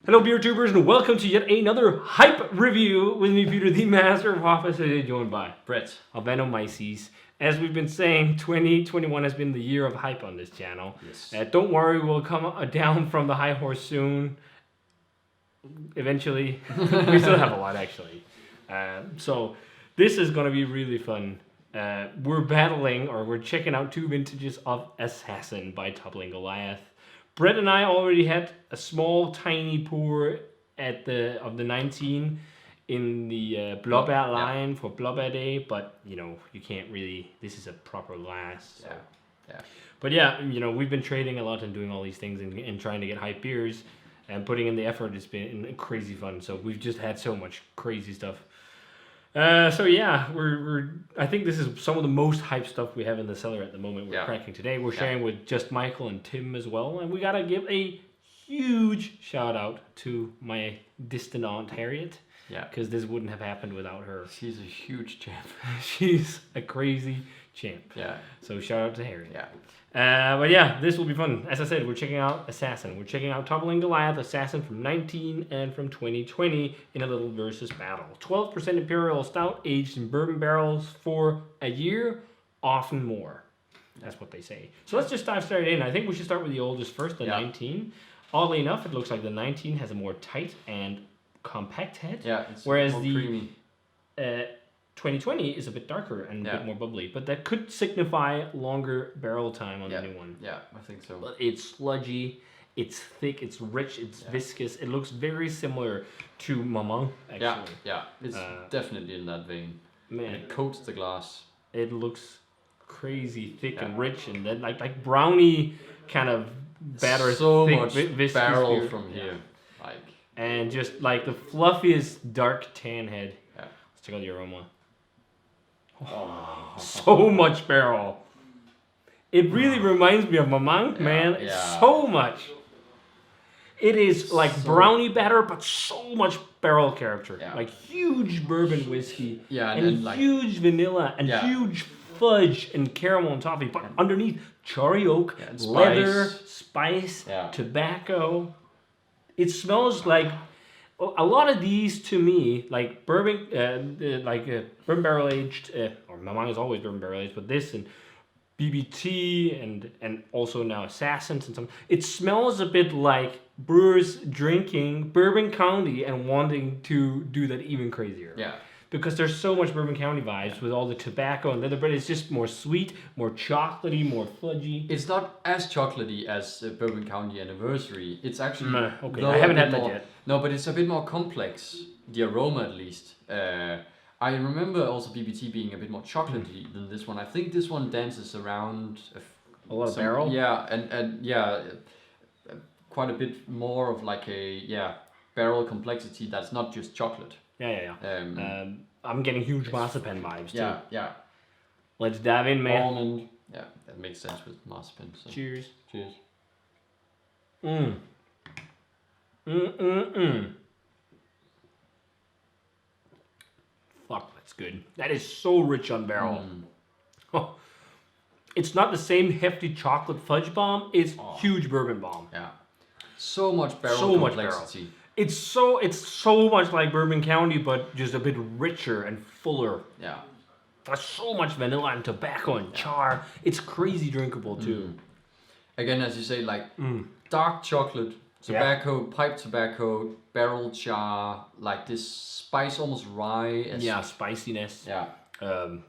Hello beer tubers and welcome to yet another hype review with me, Peter, the Master of Office, today joined by Brett of Venomyces. As we've been saying, 2021 has been the year of hype on this channel. Yes. Don't worry, we'll come down from the high horse soon. Eventually. We still have a lot actually. So this is going to be really fun. We're checking out two vintages of Assassin by Toppling Goliath. Brett and I already had a small, tiny pour of the 19 in the Blåbær line for Blåbær Day, but you can't really. This is a proper glass. So. Yeah. But yeah, we've been trading a lot and doing all these things and trying to get hype beers and putting in the effort. It's been crazy fun. So we've just had so much crazy stuff. So yeah, I think this is some of the most hype stuff we have in the cellar at the moment. We're cracking today. We're sharing with just Michael and Tim as well, and we gotta give a huge shout out to my distant aunt Harriet. Yeah, because this wouldn't have happened without her. She's a huge champ. She's a crazy champ. Yeah. So shout out to Harriet. Yeah. But yeah, this will be fun. As I said, we're checking out Assassin. We're checking out Toppling Goliath, Assassin from 19 and from 2020 in a little versus battle. 12% Imperial Stout aged in bourbon barrels for a year, often more. That's what they say. So let's just dive straight in. I think we should start with the oldest first, the 19. Oddly enough, it looks like the 19 has a more tight and compact head. Yeah, it's whereas more the creamy. 2020 is a bit darker and a bit more bubbly, but that could signify longer barrel time on the new one. Yeah, I think so. But it's sludgy, it's thick, it's rich, it's viscous. It looks very similar to Maman, actually. Yeah, it's definitely in that vein. Man, and it coats the glass. It looks crazy thick and rich, and then like brownie kind of batter. So thick, much viscous barrel beer. from here, and just like the fluffiest dark tan head. Yeah. Let's check out the aroma. Oh. So much barrel. It really reminds me of Maman, man. Yeah. So much. It is like brownie batter, but so much barrel character. Yeah. Like huge bourbon whiskey. Yeah, and like, huge vanilla and huge fudge and caramel and toffee. But underneath, cherry oak, leather, spice, tobacco. It smells like a lot of these to me, like bourbon, bourbon barrel aged, or Maman is always bourbon barrel aged, but this and BBT and also now Assassins and some. It smells a bit like brewers drinking Bourbon County and wanting to do that even crazier. Yeah. Because there's so much Bourbon County vibes with all the tobacco and leather, but it's just more sweet, more chocolatey, more fudgy. It's not as chocolatey as Bourbon County Anniversary. It's actually okay. I haven't had that yet. No, but it's a bit more complex. The aroma, at least. I remember also BBT being a bit more chocolatey than this one. I think this one dances around a lot of barrel. Yeah, and quite a bit more of like a barrel complexity that's not just chocolate. Yeah. I'm getting huge marzipan vibes too. Yeah. Let's dive in, man. Almond. Yeah, that makes sense with marzipan. So. Cheers. Cheers. Fuck, that's good. That is so rich on barrel. Oh. It's not the same hefty chocolate fudge bomb. It's huge bourbon bomb. Yeah. So much barrel complexity. Much barrel. It's so much like Bourbon County, but just a bit richer and fuller. Yeah. There's so much vanilla and tobacco and char. It's crazy drinkable too. Again, as you say, like dark chocolate, tobacco, pipe tobacco, barrel char, like this spice, almost rye. Spiciness. Yeah.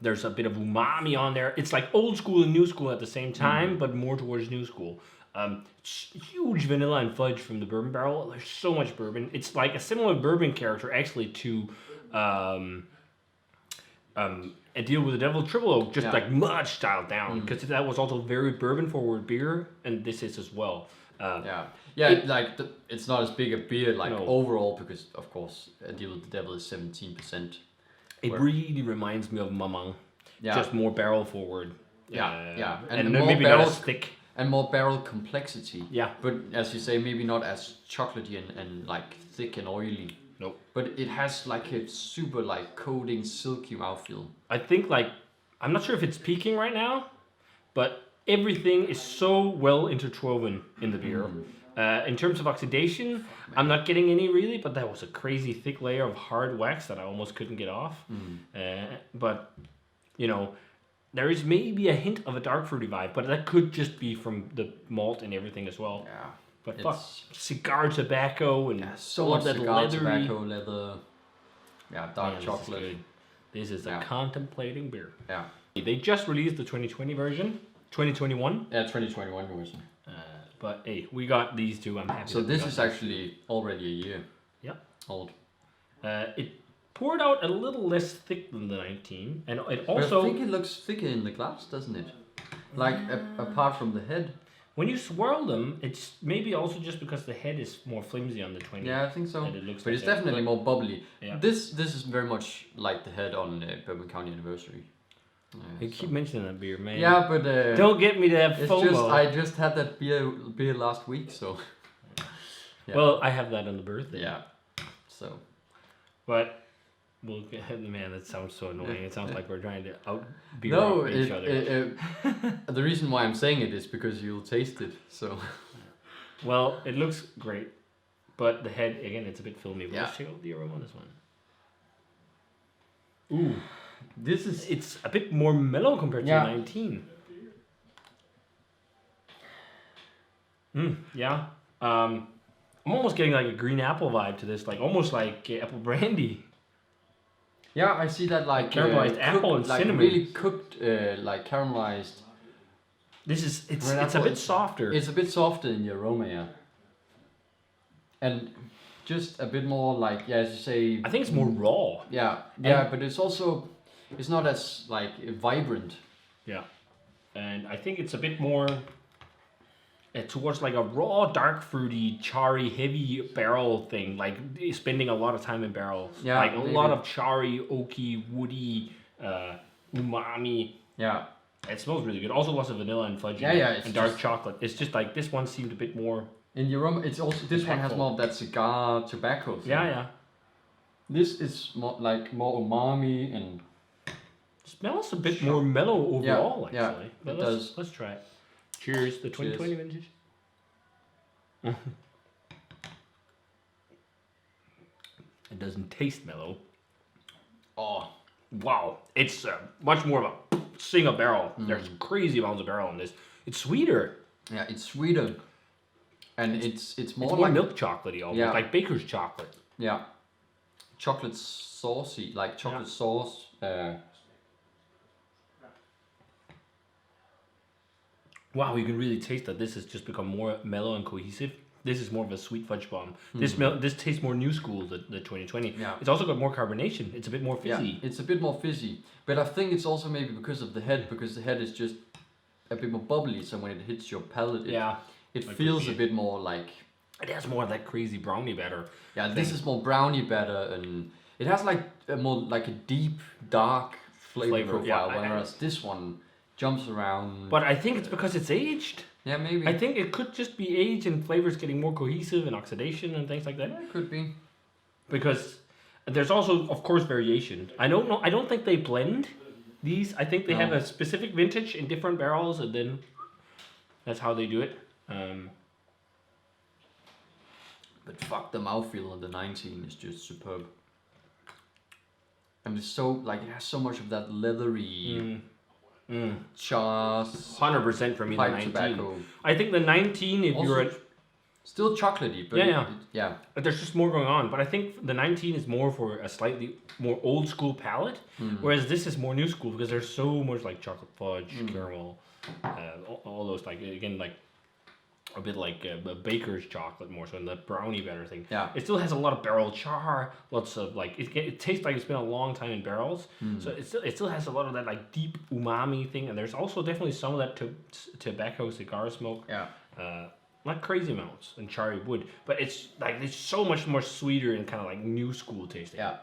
There's a bit of umami on there. It's like old school and new school at the same time, but more towards new school. Huge vanilla and fudge from the bourbon barrel. There's so much bourbon. It's like a similar bourbon character actually to A Deal with the Devil Triple Oak, just like much styled down, because that was also very bourbon forward beer, and this is as well. It's not as big a beer overall, because of course A Deal with the Devil is 17%. It really reminds me of Maman, just more barrel forward. And maybe not as thick. And more barrel complexity. Yeah. But as you say, maybe not as chocolatey and like thick and oily. Nope. But it has like a super like coating, silky mouthfeel. I think I'm not sure if it's peaking right now, but everything is so well interwoven in the beer. In terms of oxidation, I'm not getting any really, but that was a crazy thick layer of hard wax that I almost couldn't get off. But, you know, there is maybe a hint of a dark fruity vibe, but that could just be from the malt and everything as well. Yeah. But fuck, cigar tobacco and so much cigar tobacco, leather. Yeah, dark chocolate. This is a contemplating beer. Yeah. They just released the 2020 version. 2021? Yeah, 2021 version. But hey, we got these two. I'm happy. So this is actually already a year. Yeah. Old. It poured out a little less thick than the 19, and it also. But I think it looks thicker in the glass, doesn't it? Like apart from the head. When you swirl them, it's maybe also just because the head is more flimsy on the 20. Yeah, I think so. It looks but it's definitely more bubbly. Yeah. This is very much like the head on Bourbon County Anniversary. You keep mentioning that beer, man. Yeah, but don't get me that FOMO. I just had that beer last week, so. Yeah. Well, I have that on the birthday. Yeah. So. But we'll get man. That sounds so annoying. It sounds like we're trying to out beer each other. The reason why I'm saying it is because you'll taste it. So. Well, it looks great, but the head again, it's a bit filmy. But let's check out the aroma on this one. Ooh. It's a bit more mellow compared to 19. Yeah. I'm almost getting like a green apple vibe to this, like almost like apple brandy. Yeah, I see that like caramelized apple and like cinnamon. Really cooked, like caramelized. It's a bit softer. It's a bit softer in the aroma, yeah. And just a bit more like as you say. I think it's more raw. Yeah, but it's also. It's not as like vibrant. Yeah. And I think it's a bit more towards like a raw, dark, fruity, charry, heavy barrel thing. Like spending a lot of time in barrels. Yeah. Like a lot of charry, oaky, woody, umami. Yeah. It smells really good. Also lots of vanilla and fudge and dark chocolate. It's just like this one seemed a bit more. In the aroma, it's also this one has more of that cigar tobacco thing. Yeah. This is more umami and. Smells a bit more mellow overall, actually. Yeah, but let's try it. Cheers, the 2020 vintage. It doesn't taste mellow. Oh, wow. It's much more of a single barrel. There's crazy amounts of barrel in this. It's sweeter. Yeah, it's sweeter. And it's more like milk chocolatey almost, like baker's chocolate. Yeah. Chocolate saucy, like chocolate sauce. Wow, you can really taste that this has just become more mellow and cohesive. This is more of a sweet fudge bomb. This tastes more new school, the 2020. Yeah. It's also got more carbonation. It's a bit more fizzy. Yeah, it's a bit more fizzy. But I think it's also maybe because of the head, because the head is just a bit more bubbly, so when it hits your palate, it feels a bit more like... It has more of that crazy brownie batter. Yeah, this is more brownie batter, and it has like a more like a deep, dark flavor profile, whereas this one jumps around. But I think it's because it's aged. Yeah, maybe. I think it could just be age and flavors getting more cohesive and oxidation and things like that. Yeah, it could be. Because there's also, of course, variation. I don't think they blend these. I think they have a specific vintage in different barrels, and then that's how they do it. But fuck, the mouthfeel on the 19 is just superb. And it's so, like, it has so much of that leathery... Char 100% for me, the 19. Tobacco. I think the 19, if also, you're at... Still chocolatey, but... Yeah. But there's just more going on. But I think the 19 is more for a slightly more old school palate, whereas this is more new school because there's so much like chocolate fudge, caramel, all those, like, again, like a bit like a baker's chocolate more so in the brownie batter thing. Yeah. It still has a lot of barrel char, lots of like it tastes like it's been a long time in barrels. So it still has a lot of that like deep umami thing, and there's also definitely some of that tobacco cigar smoke. Yeah. Not crazy amounts and charry wood, but it's like it's so much more sweeter and kind of like new school tasting. Yeah.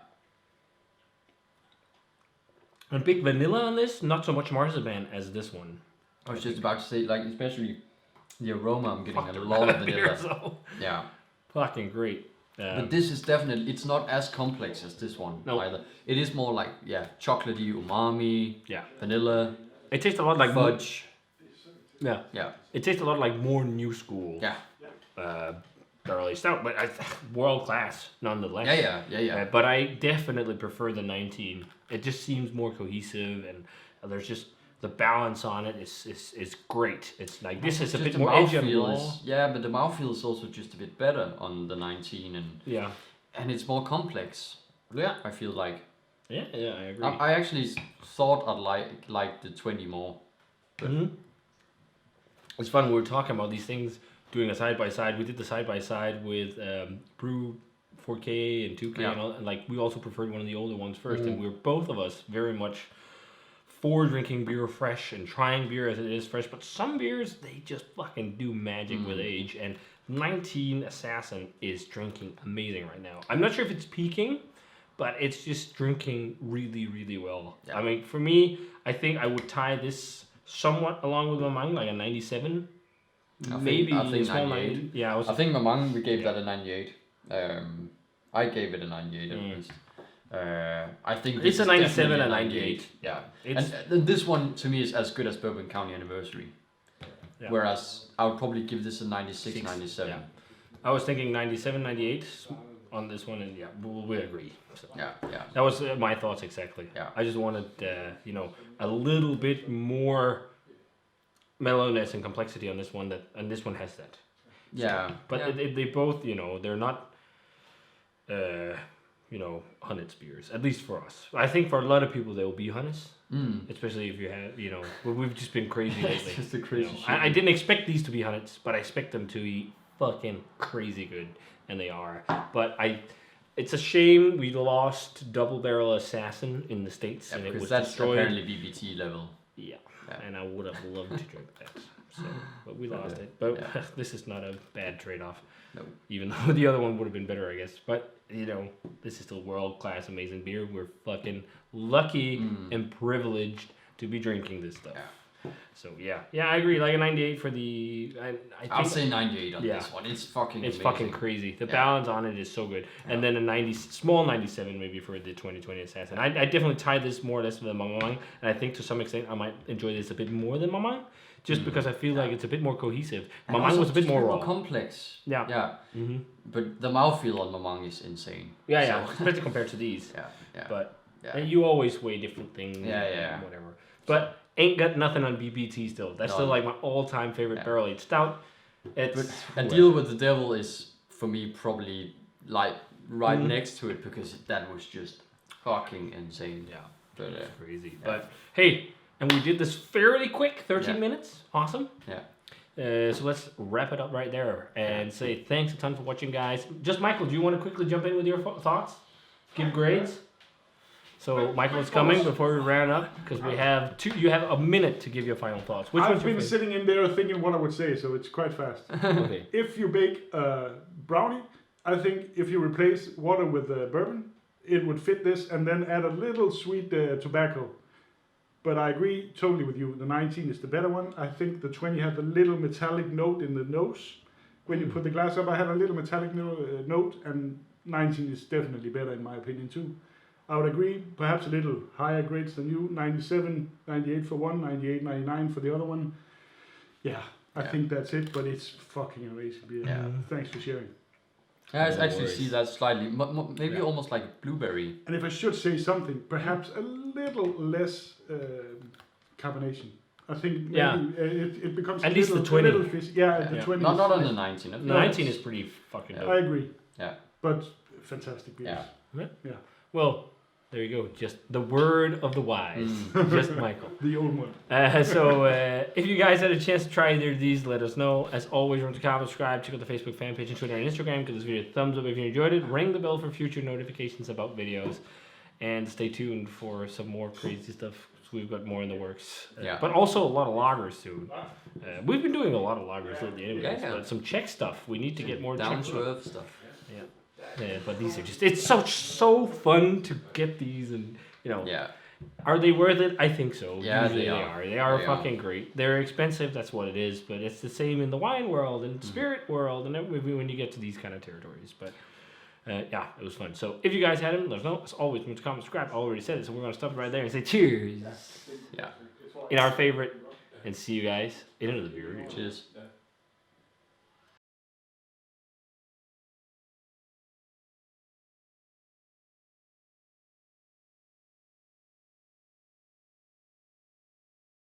And big vanilla on this, not so much marzipan as this one. I was just about to say, like, especially the aroma, I'm getting a lot of vanilla. Yeah. Fucking great. But this is definitely, it's not as complex as this one either. It is more like, chocolatey, umami, vanilla. It tastes a lot like fudge. Yeah. It tastes a lot like more new school. Yeah. barrel aged stout, but world class nonetheless. Yeah. But I definitely prefer the 19. It just seems more cohesive, and there's just the balance on it is great. It's like this is a bit more edgy on the wall. Yeah, but the mouthfeel is also just a bit better on the 19, and it's more complex. Yeah, I feel like. Yeah, I agree. I actually thought I'd like the 20 more. It's fun. We were talking about these things, doing a side by side. We did the side by side with Brew 4K and 2K and all, and like we also preferred one of the older ones first, and we were both of us very much for drinking beer fresh and trying beer as it is fresh. But some beers, they just fucking do magic with age, and 19 Assassin is drinking amazing right now. I'm not sure if it's peaking, but it's just drinking really, really well. Yeah. I mean, for me, I think I would tie this somewhat along with Mamang, like a 97. I think a small 98. 90. Yeah, I think Mamang, we gave that a 98. I gave it a 98 at least. I think it's a 97 and 98. Yeah, and this one to me is as good as Bourbon County Anniversary. Yeah. Whereas I would probably give this a 96, 97. Yeah. I was thinking 97, 98 on this one, and we agree. So yeah. That was my thoughts exactly. Yeah. I just wanted, a little bit more mellowness and complexity on this one, and this one has that. Yeah. So, but they both, they're not, Hunnits beers, at least for us. I think for a lot of people they will be Hunnits, especially if you have, we've just been crazy lately. Just a crazy shit. I didn't expect these to be Hunnits, but I expect them to be fucking crazy good, and they are. But it's a shame we lost Double Barrel Assassin in the States, and it was that's destroyed. Apparently BBT level. Yeah, and I would have loved to drink that. So, but we lost it. But this is not a bad trade-off. No. Even though the other one would have been better, I guess. But, this is still world-class, amazing beer. We're fucking lucky and privileged to be drinking this stuff. Yeah. So, yeah, I agree. Like a 98 for the... I'll say 98 on this one. It's fucking amazing. Fucking crazy. The balance on it is so good. Yeah. And then a small 97 maybe for the 2020 Assassin. I definitely tie this more or less with the Mamang. And I think to some extent I might enjoy this a bit more than Mamang. Just because I feel like it's a bit more cohesive. Mamang was a bit more complex. Yeah. Yeah. Mm-hmm. But the mouthfeel on Mamang is insane. Yeah, especially compared to these. Yeah. But and you always weigh different things. Yeah. Whatever. But ain't got nothing on BBT still. That's still like my all-time favorite barrel aged stout. And Deal with the Devil is for me probably like right next to it because that was just fucking insane. Yeah. But crazy. Yeah. But hey. And we did this fairly quick, 13 minutes. Awesome. Yeah. So let's wrap it up right there and say thanks a ton for watching, guys. Just Michael, do you want to quickly jump in with your thoughts? Give grades? So Michael is coming before we round up because we have you have a minute to give your final thoughts. I've been sitting in there thinking what I would say, so it's quite fast. Okay. If you bake a brownie, I think if you replace water with bourbon, it would fit this, and then add a little sweet tobacco. But I agree totally with you. The 19 is the better one. I think the 20 had a little metallic note in the nose. When you put the glass up, I had a little metallic note, and 19 is definitely better in my opinion too. I would agree, perhaps a little higher grades than you. 97, 98 for one, 98, 99 for the other one. Yeah, I think that's it, but it's fucking amazing beer. Yeah. Thanks for sharing. Yeah, I actually see that slightly, maybe almost like blueberry. And if I should say something, perhaps a little less carbonation. I think maybe it becomes at least the 20. The 20. Not on the 19. The 19 is pretty fucking dope. I agree. Yeah. But fantastic beers. Yeah. Well, there you go. Just the word of the wise. Just Michael. The old one. So if you guys had a chance to try either of these, let us know. As always, remember to comment, subscribe, check out the Facebook fan page and Twitter and Instagram. Give this video a thumbs up if you enjoyed it. Ring the bell for future notifications about videos. And stay tuned for some more crazy stuff. We've got more in the works. But also a lot of lagers too. We've been doing a lot of lagers lately anyways. But some Czech stuff. We need to get more down Czech to earth stuff. Yeah, but these are it's so fun to get these, and are they worth it? I think so. Yeah, usually they are. They are fucking great. They're expensive, that's what it is, but it's the same in the wine world and spirit world and when you get to these kind of territories. But it was fun. So if you guys had them, let us know. As always, remember to comment, subscribe. I already said it, so we're gonna stop right there and say cheers. Yeah. In our favorite, and see you guys in another beer review. Cheers.